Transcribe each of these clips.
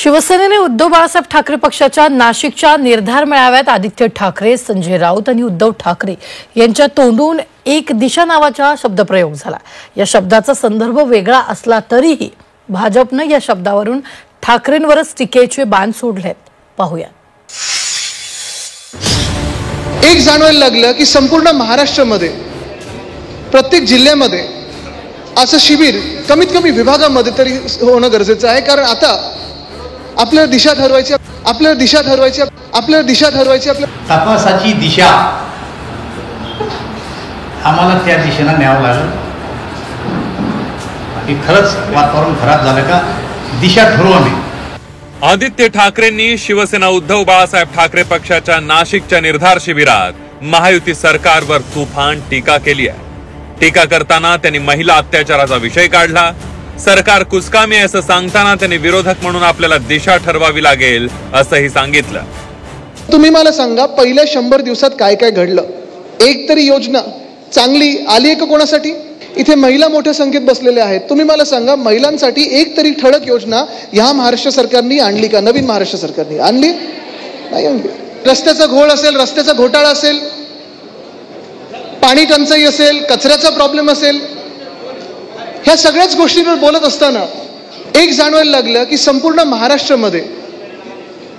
शिवसेनेने उद्धव बाळासाहेब ठाकरे पक्षाच्या नाशिकच्या निर्धार मेळाव्यात आदित्य ठाकरे, संजय राऊत आणि उद्धव ठाकरे यांच्या तोंडून एक दिशा नावाचा शब्दप्रयोग झाला। या शब्दाचा संदर्भ वेगळा असला तरीही भाजपने या शब्दावरून ठाकरेंवरच टीकेचे बाण सोडलेत। पाहूया। एक जाणवायला लागलं की संपूर्ण महाराष्ट्रामध्ये प्रत्येक जिल्ह्यामध्ये असं शिबिर कमीत कमी विभागामध्ये तरी होणं गरजेचं आहे, कारण आता आपल्या दिशा ठरवायची तपासाची दिशा आम्हाला त्या दिशेने न्यावं लागेल की खरंच वातावरण खराब झालं का दिशा ठरवू आम्ही। आदित्य ठाकरेंनी शिवसेना उद्धव बाळासाहेब ठाकरे पक्षाच्या नाशिकच्या निर्धार शिबिरात महायुती सरकारवर तुफान टीका केली आहे। टीका करताना त्यांनी महिला अत्याचाराचा विषय काढला। सरकार कुचकामी असं सांगताना त्यांनी विरोधक म्हणून आपल्याला दिशा ठरवावी लागेल असंही सांगितलं। तुम्ही मला सांगा, पहिल्या 100 दिवसात काय काय घडलं? एक तरी योजना चांगली आली आहे का कोणासाठी? इथे महिला मोठ्या संख्येत बसलेल्या आहेत। तुम्ही मला सांगा, महिलांसाठी एक तरी ठळक योजना या महाराष्ट्र सरकारने आणली का? नवीन महाराष्ट्र सरकारने आणली नाही आणली। रस्त्याचा घोळ असेल, रस्त्याचा घोटाळा असेल, पाणी टंचाई असेल, कचऱ्याचा प्रॉब्लेम असेल, ह्या सगळ्याच गोष्टींवर बोलत असताना एक जाणवायला लागलं की संपूर्ण महाराष्ट्रामध्ये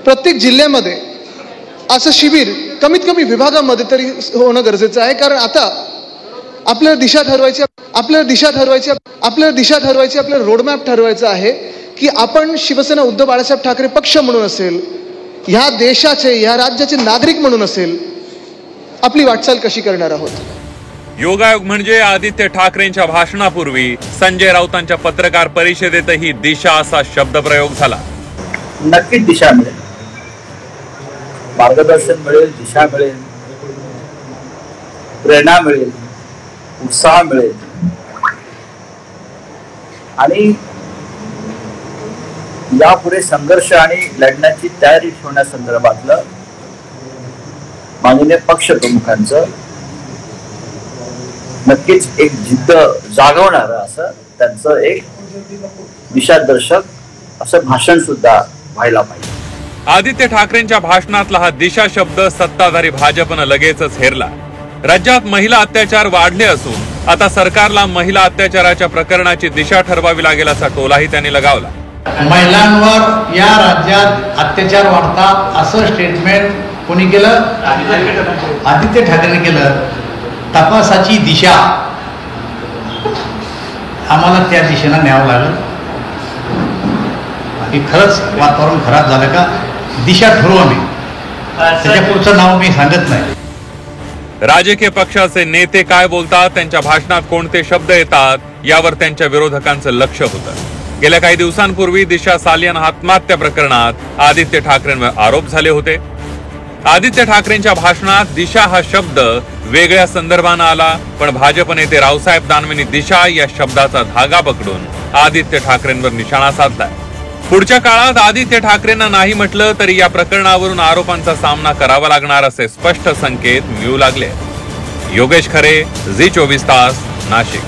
प्रत्येक जिल्ह्यामध्ये असं शिबिर कमीत कमी विभागामध्ये तरी होणं गरजेचं आहे, कारण आता आपल्याला दिशा ठरवायची, आपल्याला रोडमॅप ठरवायचा आहे की आपण शिवसेना उद्धव बाळासाहेब ठाकरे पक्ष म्हणून असेल, ह्या देशाचे ह्या राज्याचे नागरिक म्हणून असेल, आपली वाटचाल कशी करणार आहोत। योगायोग म्हणजे आदित्य ठाकरेंच्या भाषणापूर्वी संजय राऊतांच्या पत्रकार परिषदेतही दिशा असा शब्दप्रयोग झाला। नक्कीच दिशा मिळेल, मार्गदर्शन मिळेल, दिशा मिळेल, प्रेरणा मिळेल, उत्साह मिळेल आणि यापुढे संघर्ष आणि लढण्याची तयारी ठेवण्यासंदर्भातलं माननीय पक्ष प्रमुखांचं नक्कीच एक जिद्द जागवणारं असं त्यांचं एक दिशादर्शक असं भाषण सुद्धा व्हायला पाहिजे। आदित्य ठाकरेंच्या भाषणातला हा दिशा शब्द सत्ताधारी भाजपनं लगेचच हेरला। राज्यात महिला अत्याचार वाढले असून आता सरकारला महिला अत्याचाराच्या प्रकरणाची दिशा ठरवावी लागेल असा टोलाही त्यांनी लगावला। महिलांवर या राज्यात अत्याचार वाढतात असं स्टेटमेंट कोणी केलं? आदित्य ठाकरेंनी केलं। तपासाची दिशा आम्हाला त्या दिशेने न्यावं लागेल की खरंच वातावरण खराब झालं का दिशा ठरवू आम्ही। त्याच्या पुढचं नाव मी सांगत नाही। राजकीय पक्षाचे नेते काय बोलतात, त्यांच्या भाषणात कोणते शब्द येतात यावर त्यांच्या विरोधकांचं लक्ष होतं। गेल्या काही दिवसांपूर्वी दिशा सालियन आत्महत्या प्रकरणात आदित्य ठाकरेंवर आरोप झाले होते। आदित्य ठाकरेंच्या भाषणात दिशा हा शब्द वेगळ्या संदर्भाने आला, पण भाजप नेते रावसाहेब दानवेंनी दिशा या शब्दाचा धागा पकडून आदित्य ठाकरेंवर निशाणा साधलाय। पुढच्या काळात आदित्य ठाकरेंना नाही म्हटलं तरी या प्रकरणावरून आरोपांचा सामना करावा लागणार असे स्पष्ट संकेत मिळू लागले। योगेश खरे, झी 24 तास, नाशिक।